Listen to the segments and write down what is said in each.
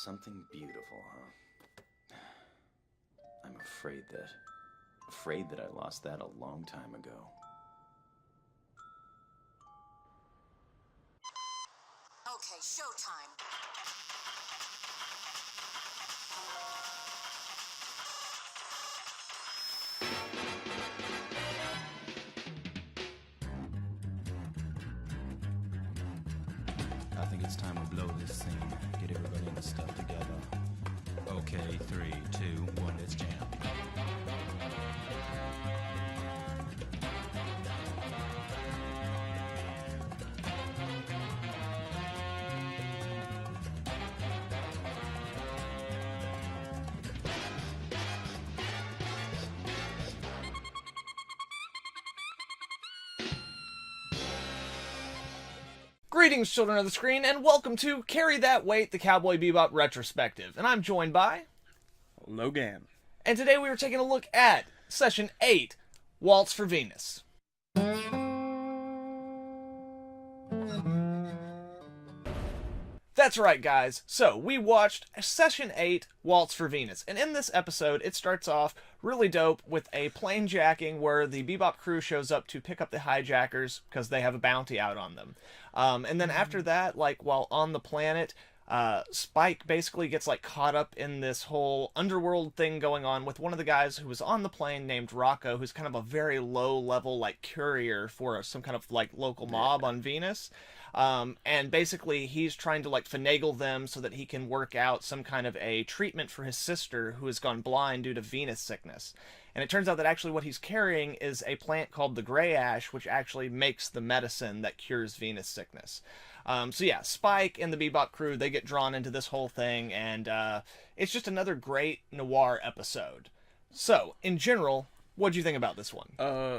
Something beautiful, huh? I'm afraid that I lost that a long time ago. Okay, showtime. I think it's time to blow this scene. Get everybody in the stuff together. Okay, 3, 2, 1, let's jam. Greetings, children of the screen, and welcome to Carry That Weight, the Cowboy Bebop Retrospective. And I'm joined by Logan. And today we are taking a look at Session 8, Waltz for Venus. That's right, guys. So, we watched Session 8, Waltz for Venus. And in this episode, it starts off really dope with a plane jacking where the Bebop crew shows up to pick up the hijackers because they have a bounty out on them. And then after that, like, while on the planet, Spike basically gets, like, caught up in this whole underworld thing going on with one of the guys who was on the plane named Rocco, who's kind of a very low-level, like, courier for some kind of, like, local mob on Venus. And basically he's trying to like finagle them so that he can work out some kind of a treatment for his sister who has gone blind due to Venus sickness. And it turns out that actually what he's carrying is a plant called the gray ash, which actually makes the medicine that cures Venus sickness. So yeah, Spike and the Bebop crew, they get drawn into this whole thing, and it's just another great noir episode. So, in general, what'd you think about this one?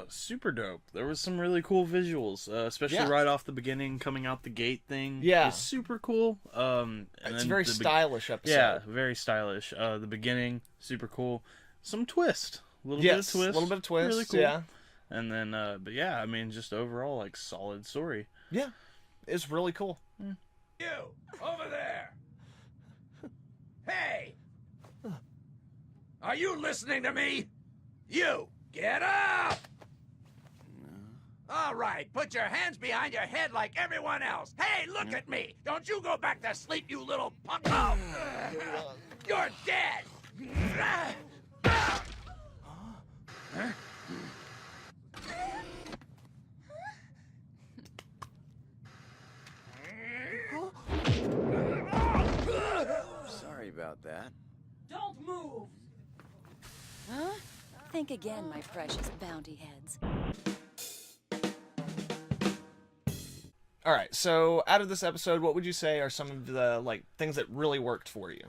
Super dope. There was some really cool visuals, especially right off the beginning, coming out the gate thing. Yeah. It's super cool. It's a very stylish episode. Yeah, very stylish. The beginning, super cool. Some twist. A little bit of twist. A little bit of twist, really cool. yeah. And then, but yeah, I mean, just overall, like, solid story. Yeah, it's really cool. You, over there! Hey! Are you listening to me? You, get up! All right, put your hands behind your head like everyone else. Hey, look at me! Don't you go back to sleep, you little punk! Oh. You're dead! Sorry about that. Don't move! Huh? Think again, my precious bounty heads. Alright, so out of this episode, what would you say are some of the, like, things that really worked for you?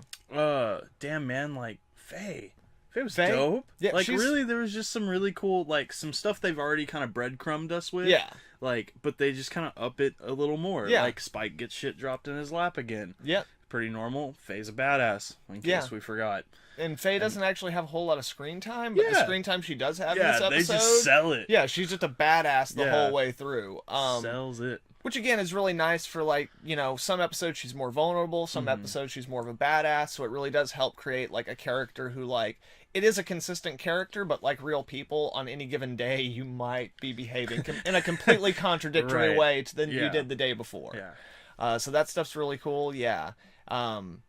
Damn, man, like, Faye was Faye? dope. Yeah, like, she's... really, there was just some really cool, like, some stuff they've already kind of breadcrumbed us with. Yeah. Like, but they just kind of up it a little more. Yeah. Like, Spike gets shit dropped in his lap again. Yep. Pretty normal. Faye's a badass, in case we forgot. And Faye doesn't actually have a whole lot of screen time, but the screen time she does have in this episode... they just sell it. Yeah, she's just a badass the whole way through. Sells it. Which, again, is really nice for, like, you know, some episodes she's more vulnerable, some episodes she's more of a badass, so it really does help create, like, a character who, like... It is a consistent character, but like real people, on any given day, you might be behaving in a completely contradictory way than you did the day before. Yeah. So that stuff's really cool, yeah. And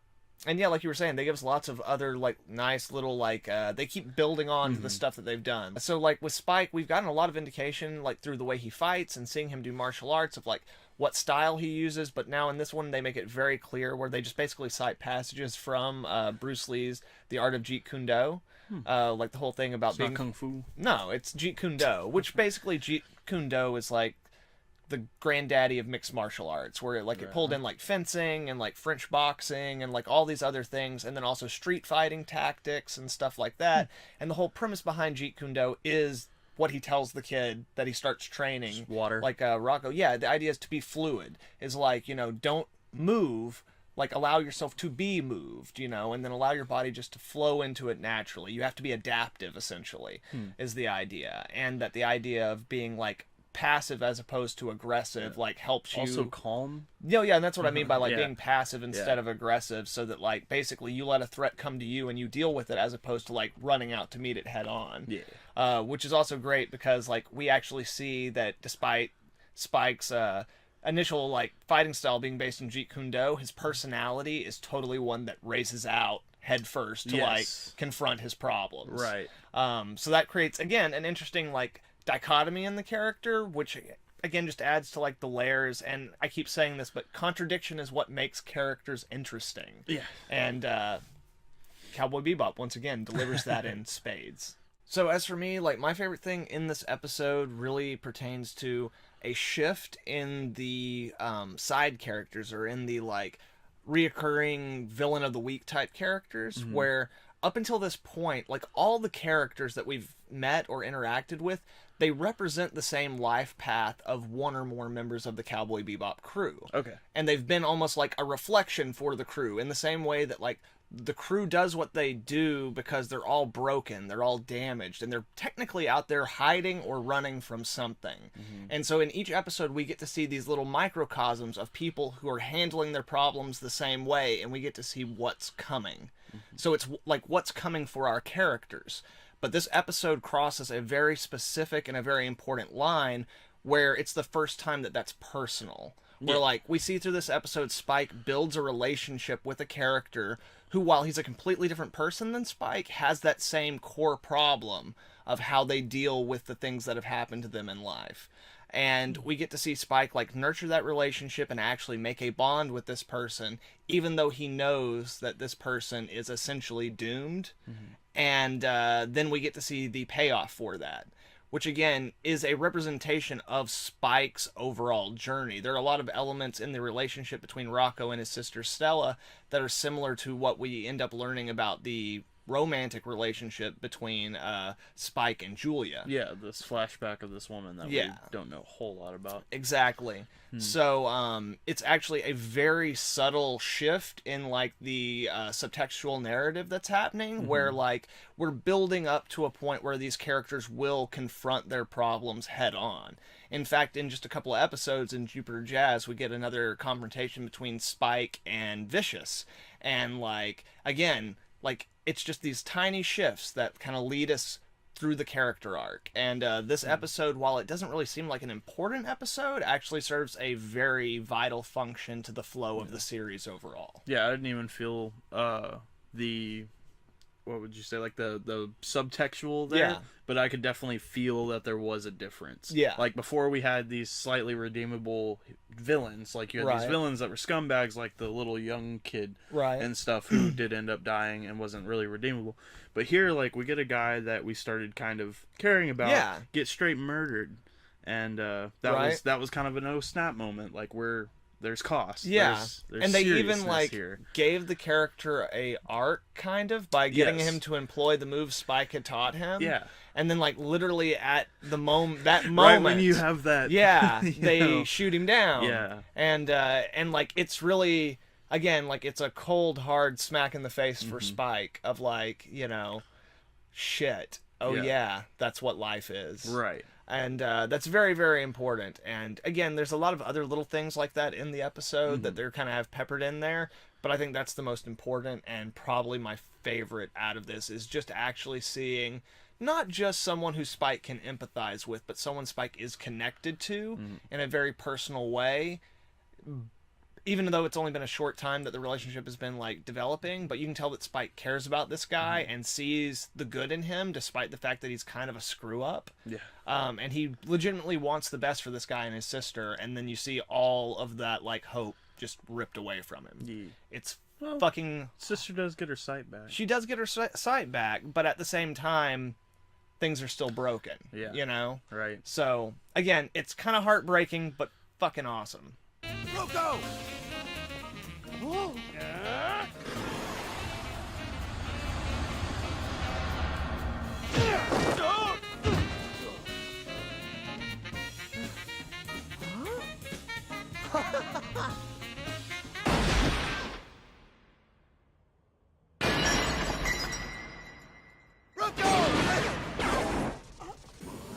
yeah, like you were saying, they give us lots of other, like, nice little, like, they keep building on to the stuff that they've done. So, like, with Spike, we've gotten a lot of indication, like, through the way he fights and seeing him do martial arts of, like, what style he uses, but now in this one, they make it very clear where they just basically cite passages from Bruce Lee's The Art of Jeet Kune Do. Like the whole thing about being not Kung Fu. No, it's Jeet Kune Do, which basically Jeet Kune Do is like the granddaddy of mixed martial arts, where it pulled in like fencing and like French boxing and like all these other things, and then also street fighting tactics and stuff like that. And the whole premise behind Jeet Kune Do is what he tells the kid that he starts training. Just water. Like Rocco. Yeah, the idea is to be fluid. Is like, you know, don't move. Like, allow yourself to be moved, you know, and then allow your body just to flow into it naturally. You have to be adaptive, essentially, is the idea. And that the idea of being, like, passive as opposed to aggressive, like helps you Also calm. yeah, and that's what I mean by like Yeah. being passive instead of aggressive, so that like basically you let a threat come to you and you deal with it as opposed to like running out to meet it head on. Yeah. Which is also great because like we actually see that despite Spike's initial like fighting style being based in Jeet Kune Do, his personality is totally one that raises out head first to like confront his problems. Right. So that creates again an interesting like dichotomy in the character, which again just adds to like the layers. And I keep saying this, but contradiction is what makes characters interesting. Yeah. And Cowboy Bebop once again delivers that in spades. So as for me, like my favorite thing in this episode really pertains to a shift in the side characters, or in the like reoccurring villain of the week type characters, where up until this point, like all the characters that we've met or interacted with, they represent the same life path of one or more members of the Cowboy Bebop crew. Okay. And they've been almost like a reflection for the crew, in the same way that like the crew does what they do because they're all broken, they're all damaged, and they're technically out there hiding or running from something. And so in each episode we get to see these little microcosms of people who are handling their problems the same way, and we get to see what's coming. So it's like what's coming for our characters. But this episode crosses a very specific and a very important line where it's the first time that that's personal. Where, like, we see through this episode, Spike builds a relationship with a character who, while he's a completely different person than Spike, has that same core problem of how they deal with the things that have happened to them in life. And we get to see Spike, like, nurture that relationship and actually make a bond with this person, even though he knows that this person is essentially doomed. And then we get to see the payoff for that, which again is a representation of Spike's overall journey. There are a lot of elements in the relationship between Rocco and his sister Stella that are similar to what we end up learning about the romantic relationship between Spike and Julia. Yeah, this flashback of this woman that we don't know a whole lot about. Exactly. So it's actually a very subtle shift in like the subtextual narrative that's happening, where like we're building up to a point where these characters will confront their problems head on. In fact, in just a couple of episodes in Jupiter Jazz, we get another confrontation between Spike and Vicious. And like, again, like it's just these tiny shifts that kind of lead us through the character arc. And this episode, while it doesn't really seem like an important episode, actually serves a very vital function to the flow of the series overall. Yeah, I didn't even feel the, what would you say, like the subtextual there, Yeah. but I could definitely feel that there was a difference. Yeah. Like before we had these slightly redeemable villains, like you had these villains that were scumbags, like the little young kid and stuff who did end up dying and wasn't really redeemable. But here, like, we get a guy that we started kind of caring about get straight murdered, and that was kind of an oh snap moment. Like there's cost. There's and they even seriousness like here. gave the character a arc kind of by getting him to employ the moves Spike had taught him. And then like literally at the moment right when you have that they shoot him down. And like it's really, again, like it's a cold hard smack in the face for Spike of like, you know, shit. Oh yeah, that's what life is. Right. And that's very, very important. And again, there's a lot of other little things like that in the episode that they're kind of have peppered in there. But I think that's the most important and probably my favorite out of this, is just actually seeing not just someone who Spike can empathize with, but someone Spike is connected to in a very personal way. Even though it's only been a short time that the relationship has been like developing, but you can tell that Spike cares about this guy and sees the good in him, despite the fact that he's kind of a screw up. And he legitimately wants the best for this guy and his sister, and then you see all of that like hope just ripped away from him. It's fucking... Sister does get her sight back. She does get her sight back, but at the same time, things are still broken. You know? Right. So, again, it's kind of heartbreaking, but fucking awesome. Rocco!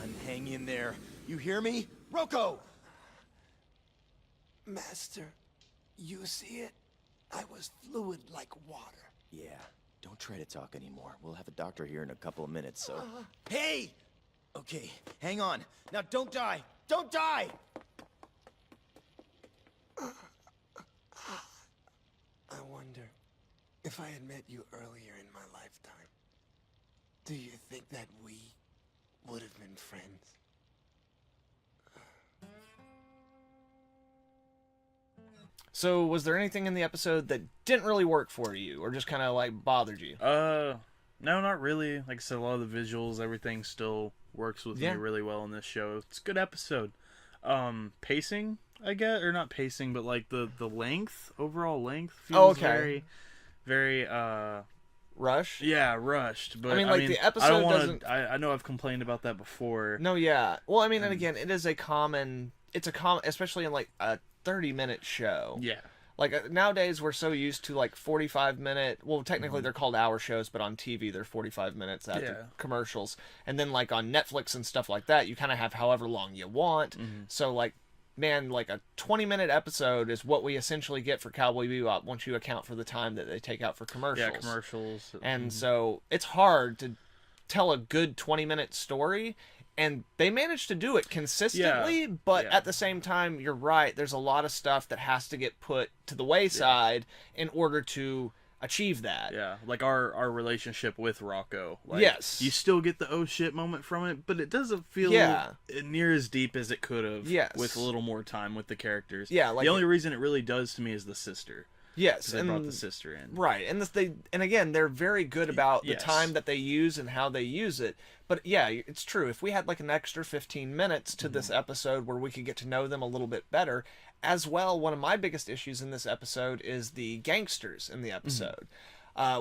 I'm hanging in there. You hear me? Rocco! Master, you see it? I was fluid like water. Yeah, don't try to talk anymore. We'll have a doctor here in a couple of minutes, so... Hey! Okay, hang on. Now don't die! Don't die! I wonder if I had met you earlier in my lifetime. Do you think that we would have been friends? So, was there anything in the episode that didn't really work for you, or just kind of like bothered you? No, not really. Like I said, a lot of the visuals, everything still works with me really well in this show. It's a good episode. Pacing, I guess, or not pacing, but like the length, overall length feels very, very rushed. Yeah, rushed. But I mean, the episode I don't wanna, doesn't. I know I've complained about that before. No, yeah. Well, I mean, and again, it is a common. It's a common, especially in like a 30-minute show. Yeah. Like nowadays, we're so used to like 45-minute. Well, technically they're called hour shows, but on TV they're 45 minutes after commercials. And then like on Netflix and stuff like that, you kind of have however long you want. So like, man, like a 20-minute episode is what we essentially get for Cowboy Bebop once you account for the time that they take out for commercials. Yeah, commercials. And so it's hard to tell a good 20-minute story. And they managed to do it consistently, but at the same time, you're right, there's a lot of stuff that has to get put to the wayside in order to achieve that. Yeah, like our relationship with Rocco. Like, yes. You still get the oh shit moment from it, but it doesn't feel near as deep as it could have with a little more time with the characters. Yeah, like the only reason it really does to me is the sister. Yes, they brought the sister in. Right, and again, they're very good about the time that they use and how they use it. But yeah, it's true. If we had like an extra 15 minutes to this episode where we could get to know them a little bit better, as well, one of my biggest issues in this episode is the gangsters in the episode.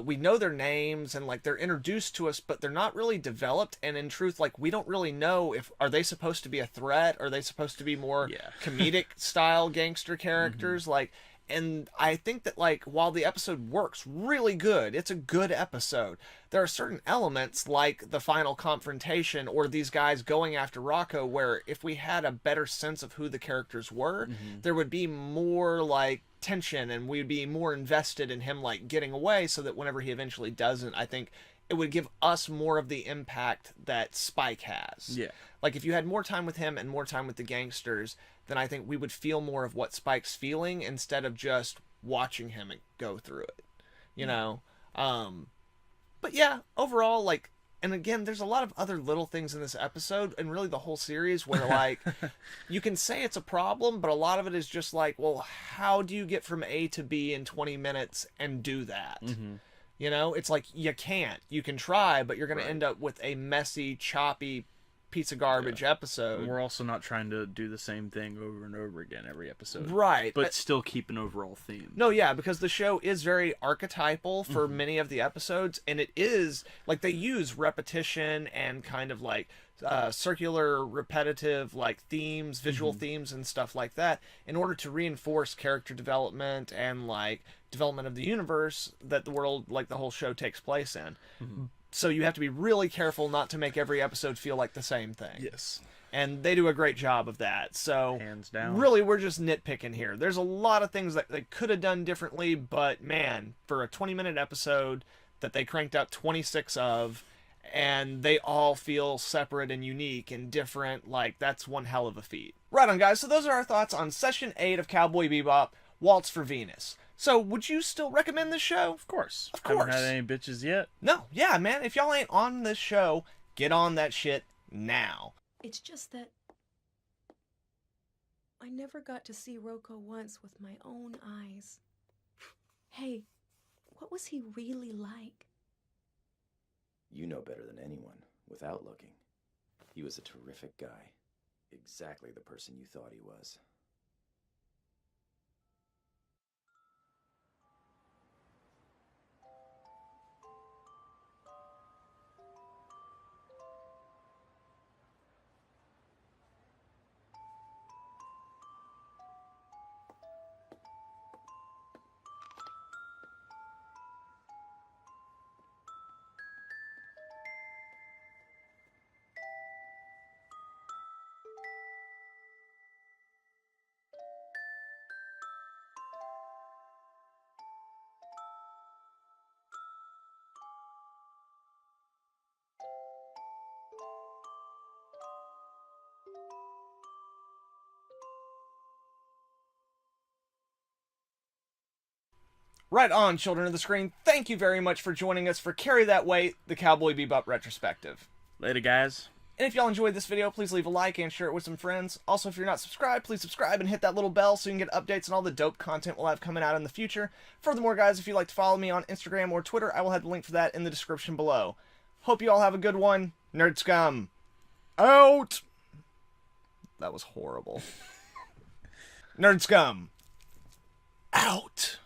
We know their names and like they're introduced to us, but they're not really developed. And in truth, like we don't really know if are they supposed to be a threat? Are they supposed to be more comedic style gangster characters? Like. And I think that, like, while the episode works really good, it's a good episode, there are certain elements, like the final confrontation or these guys going after Rocco, where if we had a better sense of who the characters were, there would be more, like, tension, and we'd be more invested in him, like, getting away, so that whenever he eventually doesn't, I think it would give us more of the impact that Spike has. Yeah. Like, if you had more time with him and more time with the gangsters, then I think we would feel more of what Spike's feeling instead of just watching him go through it, you know? But yeah, overall, like, and again, there's a lot of other little things in this episode and really the whole series where, like, you can say it's a problem, but a lot of it is just like, well, how do you get from A to B in 20 minutes and do that? You know, it's like, you can't. You can try, but you're going to end up with a messy, choppy piece of garbage episode. And we're also not trying to do the same thing over and over again every episode. Right. But still keep an overall theme. No, yeah, because the show is very archetypal for many of the episodes, and it is, like, they use repetition and kind of, like, circular, repetitive, like, themes, visual themes and stuff like that in order to reinforce character development and, like, development of the universe that the world, like, the whole show takes place in. So you have to be really careful not to make every episode feel like the same thing. Yes. And they do a great job of that. So hands down. Really, we're just nitpicking here. There's a lot of things that they could have done differently, but man, for a 20-minute episode that they cranked out 26 of, and they all feel separate and unique and different, like, that's one hell of a feat. Right on, guys. So those are our thoughts on Session 8 of Cowboy Bebop, Waltz for Venus. So, would you still recommend this show? Of course. Of course. Haven't had any bitches yet. No, yeah, man. If y'all ain't on this show, get on that shit now. It's just that I never got to see Rocco once with my own eyes. Hey, what was he really like? You know better than anyone, without looking. He was a terrific guy. Exactly the person you thought he was. Right on, children of the screen. Thank you very much for joining us for Carry That Weight, the Cowboy Bebop Retrospective. Later, guys. And if y'all enjoyed this video, please leave a like and share it with some friends. Also, if you're not subscribed, please subscribe and hit that little bell so you can get updates on all the dope content we'll have coming out in the future. Furthermore, guys, if you'd like to follow me on Instagram or Twitter, I will have the link for that in the description below. Hope you all have a good one. Nerd Scum, out! That was horrible. Nerd Scum, out!